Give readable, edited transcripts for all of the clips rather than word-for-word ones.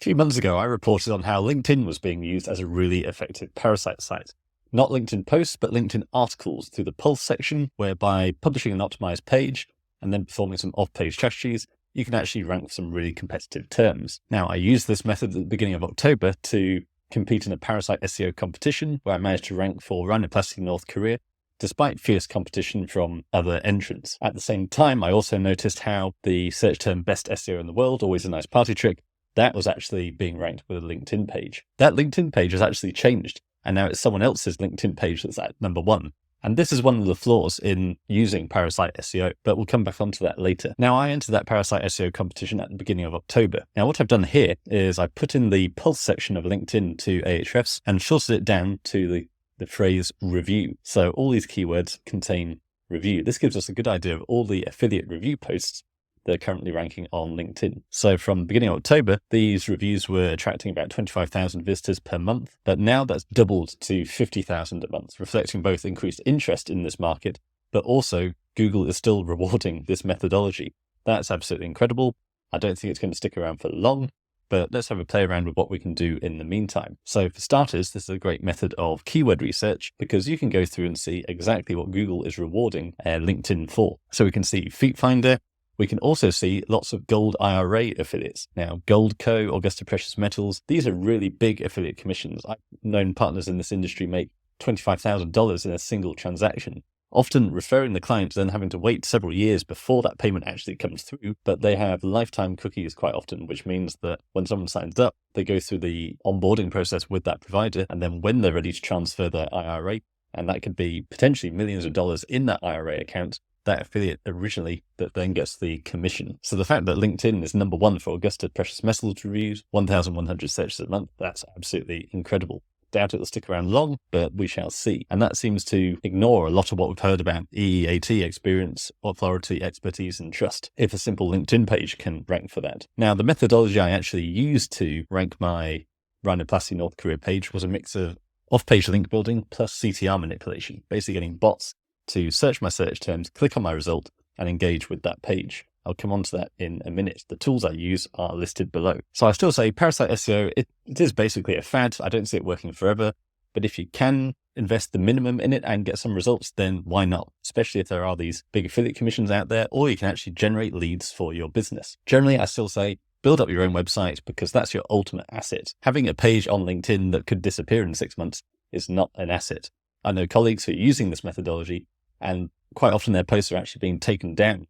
few months ago, I reported on how LinkedIn was being used as a really effective parasite site. Not LinkedIn posts, but LinkedIn articles through the Pulse section, where by publishing an optimized page and then performing some off-page strategies, you can actually rank for some really competitive terms. Now, I used this method at the beginning of October to compete in a parasite SEO competition where I managed to rank for rhinoplasty North Korea, despite fierce competition from other entrants. At the same time, I also noticed how the search term best SEO in the world, always a nice party trick, that was actually being ranked with a LinkedIn page. That LinkedIn page has actually changed, and now it's someone else's LinkedIn page that's at number 1. And this is one of the flaws in using parasite SEO, but we'll come back onto that later. Now, I entered that parasite SEO competition at the beginning of October. Now, what I've done here is I put in the Pulse section of LinkedIn to Ahrefs and shorted it down to the phrase review. So all these keywords contain review. This gives us a good idea of all the affiliate review posts that are currently ranking on LinkedIn. So from the beginning of October, these reviews were attracting about 25,000 visitors per month, but now that's doubled to 50,000 a month, reflecting both increased interest in this market, but also Google is still rewarding this methodology. That's absolutely incredible. I don't think it's going to stick around for long, but let's have a play around with what we can do in the meantime. So for starters, this is a great method of keyword research because you can go through and see exactly what Google is rewarding LinkedIn for. So we can see Feet Finder. We can also see lots of gold IRA affiliates. Now, Gold Co., Augusta Precious Metals, these are really big affiliate commissions. I've known partners in this industry make $25,000 in a single transaction, often referring the client to then having to wait several years before that payment actually comes through. But they have lifetime cookies quite often, which means that when someone signs up, they go through the onboarding process with that provider. And then when they're ready to transfer their IRA, and that could be potentially millions of dollars in that IRA account, that affiliate originally that then gets the commission. So the fact that LinkedIn is number 1 for Augusta Precious Metals reviews, 1,100 searches a month, that's absolutely incredible. Doubt it will stick around long, but we shall see. And that seems to ignore a lot of what we've heard about EEAT experience, authority, expertise, and trust, if a simple LinkedIn page can rank for that. Now, the methodology I actually used to rank my rhinoplasty North Korea page was a mix of off-page link building plus CTR manipulation, basically getting bots to search my search terms, click on my result, and engage with that page. I'll come on to that in a minute. The tools I use are listed below. So I still say parasite SEO, it is basically a fad. I don't see it working forever, but if you can invest the minimum in it and get some results, then why not? Especially if there are these big affiliate commissions out there, or you can actually generate leads for your business. Generally, I still say build up your own website because that's your ultimate asset. Having a page on LinkedIn that could disappear in 6 months is not an asset. I know colleagues who are using this methodology, and quite often their posts are actually being taken down.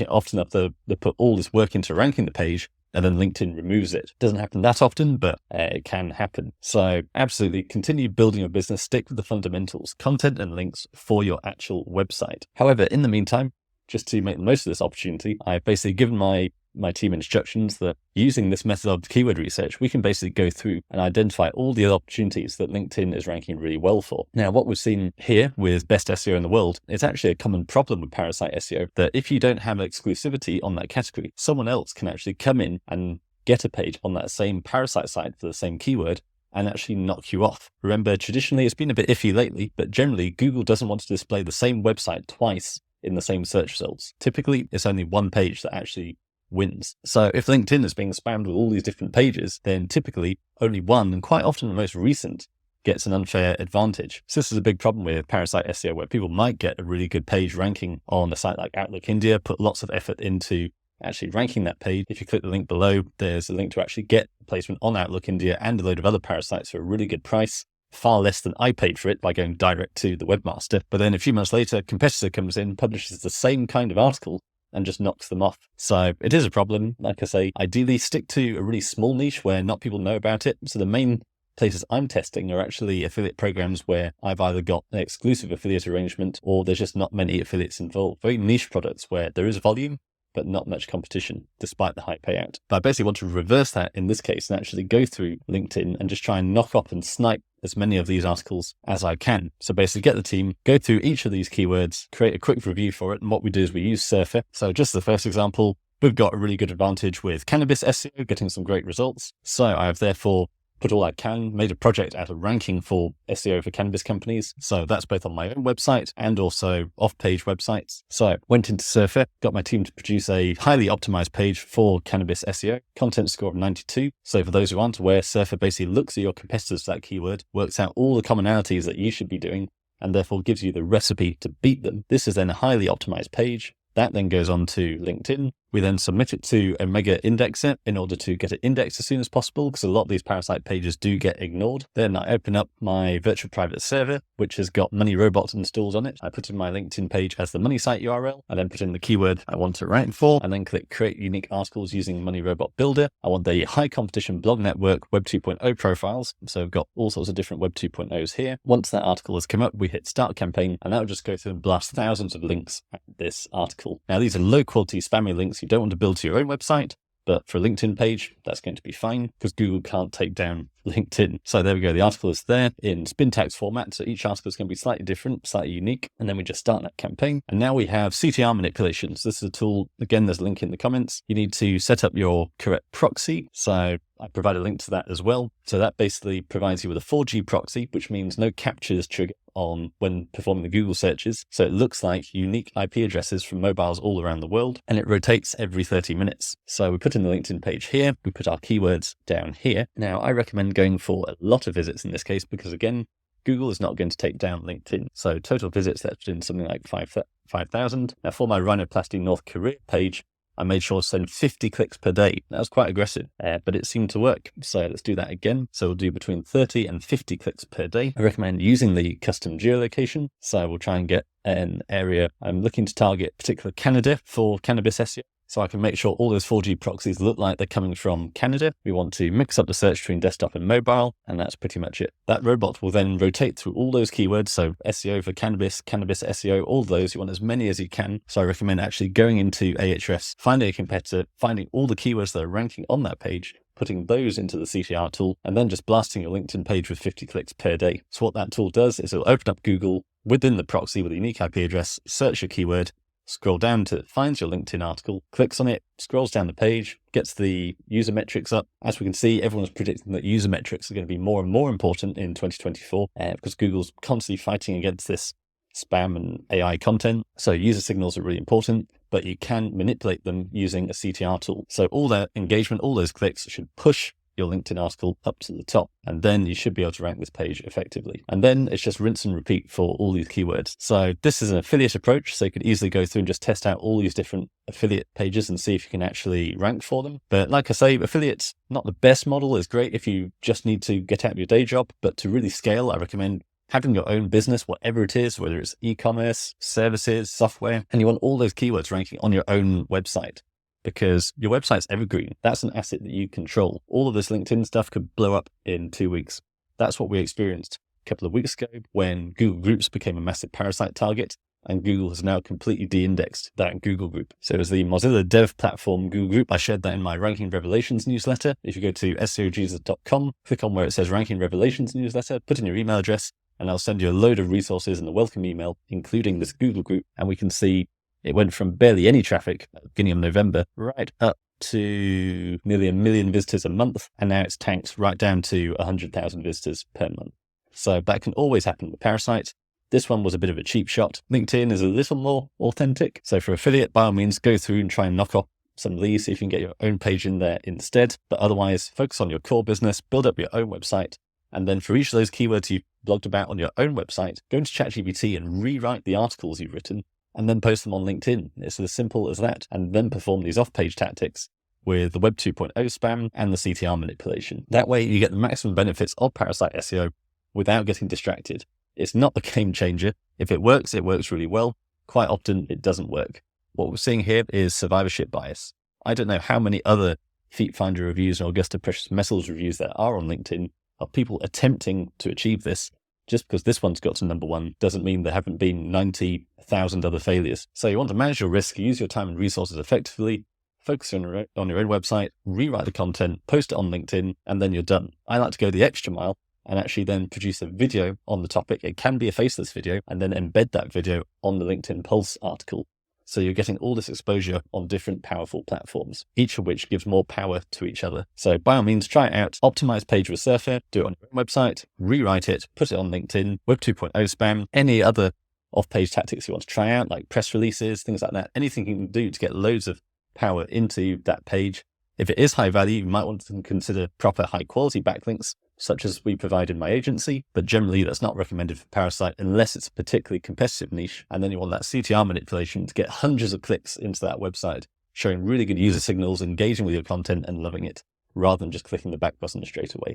Often enough, they put all this work into ranking the page and then LinkedIn removes it. Doesn't happen that often, but it can happen. So absolutely continue building your business, stick with the fundamentals, content and links for your actual website. However, in the meantime, just to make the most of this opportunity, I've basically given my team instructions that using this method of keyword research, we can basically go through and identify all the opportunities that LinkedIn is ranking really well for. Now, what we've seen here with best SEO in the world, it's actually a common problem with parasite SEO that if you don't have exclusivity on that category, someone else can actually come in and get a page on that same parasite site for the same keyword and actually knock you off. Remember, traditionally, it's been a bit iffy lately, but generally Google doesn't want to display the same website twice in the same search results. Typically, it's only one page that actually wins. So if LinkedIn is being spammed with all these different pages, then typically only one, and quite often the most recent, gets an unfair advantage. So this is a big problem with parasite SEO, where people might get a really good page ranking on a site like Outlook India, put lots of effort into actually ranking that page. If you click the link below, there's a link to actually get placement on Outlook India and a load of other parasites for a really good price, far less than I paid for it by going direct to the webmaster. But then a few months later, a competitor comes in, publishes the same kind of article, and just knocks them off. So it is a problem. Like I say, ideally stick to a really small niche where not people know about it. So the main places I'm testing are actually affiliate programs where I've either got an exclusive affiliate arrangement or there's just not many affiliates involved. Very niche products where there is volume, but not much competition despite the high payout. But I basically want to reverse that in this case and actually go through LinkedIn and just try and knock off and snipe as many of these articles as I can. So basically get the team, go through each of these keywords, create a quick review for it. And what we do is we use Surfer. So just the first example, we've got a really good advantage with cannabis SEO, getting some great results. So I have therefore put all I can, made a project out of ranking for SEO for cannabis companies. So that's both on my own website and also off-page websites. So went into Surfer, got my team to produce a highly optimized page for cannabis SEO, content score of 92. So for those who aren't aware, Surfer basically looks at your competitors for that keyword, works out all the commonalities that you should be doing, and therefore gives you the recipe to beat them. This is then a highly optimized page. That then goes on to LinkedIn. We then submit it to a mega indexer in order to get it indexed as soon as possible, because a lot of these parasite pages do get ignored. Then I open up my virtual private server, which has got Money Robot installed on it. I put in my LinkedIn page as the money site URL. I then put in the keyword I want to rank for, and then click create unique articles using Money Robot Builder. I want the high competition blog network Web 2.0 profiles. So I've got all sorts of different Web 2.0s here. Once that article has come up, we hit start campaign, and that will just go through and blast thousands of links at this article. Now, these are low quality spammy links you don't want to build to your own website, but for a LinkedIn page, that's going to be fine because Google can't take down LinkedIn. So there we go. The article is there in spin-tax format. So each article is going to be slightly different, slightly unique. And then we just start that campaign. And now we have CTR manipulations. This is a tool. Again, there's a link in the comments. You need to set up your correct proxy. So I provide a link to that as well. So that basically provides you with a 4G proxy, which means no captures trigger on when performing the Google searches. So it looks like unique IP addresses from mobiles all around the world, and it rotates every 30 minutes. So we put in the LinkedIn page here, we put our keywords down here. Now I recommend going for a lot of visits in this case, because again, Google is not going to take down LinkedIn. So total visits, let's put in something like 5,000. Now for my rhinoplasty North Korea page, I made sure to send 50 clicks per day. That was quite aggressive, but it seemed to work. So let's do that again. So we'll do between 30 and 50 clicks per day. I recommend using the custom geolocation. So we'll try and get an area. I'm looking to target particular Canada for cannabis SEO. So I can make sure all those 4G proxies look like they're coming from Canada. We want to mix up the search between desktop and mobile, and that's pretty much it. That robot will then rotate through all those keywords. So SEO for cannabis, cannabis SEO, all those. You want as many as you can. So I recommend actually going into Ahrefs, finding a competitor, finding all the keywords that are ranking on that page, putting those into the CTR tool, and then just blasting your LinkedIn page with 50 clicks per day. So what that tool does is it'll open up Google within the proxy with a unique IP address, search your keyword, scroll down to finds your LinkedIn article, clicks on it, scrolls down the page, gets the user metrics up. As we can see, everyone's predicting that user metrics are going to be more and more important in 2024 because Google's constantly fighting against this spam and AI content. So user signals are really important, but you can manipulate them using a CTR tool. So all that engagement, all those clicks should push your LinkedIn article up to the top, and then you should be able to rank this page effectively. And then it's just rinse and repeat for all these keywords. So this is an affiliate approach, so you could easily go through and just test out all these different affiliate pages and see if you can actually rank for them. But like I say, affiliates, not the best model. Is great if you just need to get out of your day job, but to really scale, I recommend having your own business, whatever it is, whether it's e-commerce, services, software, and you want all those keywords ranking on your own website, because your website's evergreen. That's an asset that you control. All of this LinkedIn stuff could blow up in 2 weeks. That's what we experienced a couple of weeks ago when Google Groups became a massive parasite target, and Google has now completely de-indexed that Google group. So it was the Mozilla Dev Platform Google Group. I shared that in my Ranking Revelations newsletter. If you go to seojesus.com, click on where it says Ranking Revelations newsletter, put in your email address, and I'll send you a load of resources in the welcome email, including this Google group, and we can see it went from barely any traffic at the beginning of November right up to nearly 1 million visitors a month. And now it's tanked right down to 100,000 visitors per month. So that can always happen with Parasite. This one was a bit of a cheap shot. LinkedIn is a little more authentic. So for affiliate, by all means, go through and try and knock off some leads, see if you can get your own page in there instead. But otherwise, focus on your core business, build up your own website. And then for each of those keywords you've blogged about on your own website, go into ChatGPT and rewrite the articles you've written, and then post them on LinkedIn. It's as simple as that. And then perform these off-page tactics with the Web 2.0 spam and the CTR manipulation. That way you get the maximum benefits of Parasite SEO without getting distracted. It's not the game changer. If it works really well. Quite often it doesn't work. What we're seeing here is survivorship bias. I don't know how many other Feet Finder reviews or Augusta Precious Metals reviews there are on LinkedIn of people attempting to achieve this. Just because this one's got to number one doesn't mean there haven't been 90,000 other failures. So you want to manage your risk, use your time and resources effectively, focus on your own website, rewrite the content, post it on LinkedIn, and then you're done. I like to go the extra mile and actually then produce a video on the topic. It can be a faceless video, and then embed that video on the LinkedIn Pulse article. So you're getting all this exposure on different powerful platforms, each of which gives more power to each other. So by all means, try it out. Optimize page with Surfer, do it on your own website, rewrite it, put it on LinkedIn, Web 2.0 spam, any other off-page tactics you want to try out, like press releases, things like that. Anything you can do to get loads of power into that page. If it is high value, you might want to consider proper high quality backlinks, such as we provide in my agency, but generally that's not recommended for Parasite unless it's a particularly competitive niche. And then you want that CTR manipulation to get hundreds of clicks into that website, showing really good user signals, engaging with your content and loving it, rather than just clicking the back button straight away.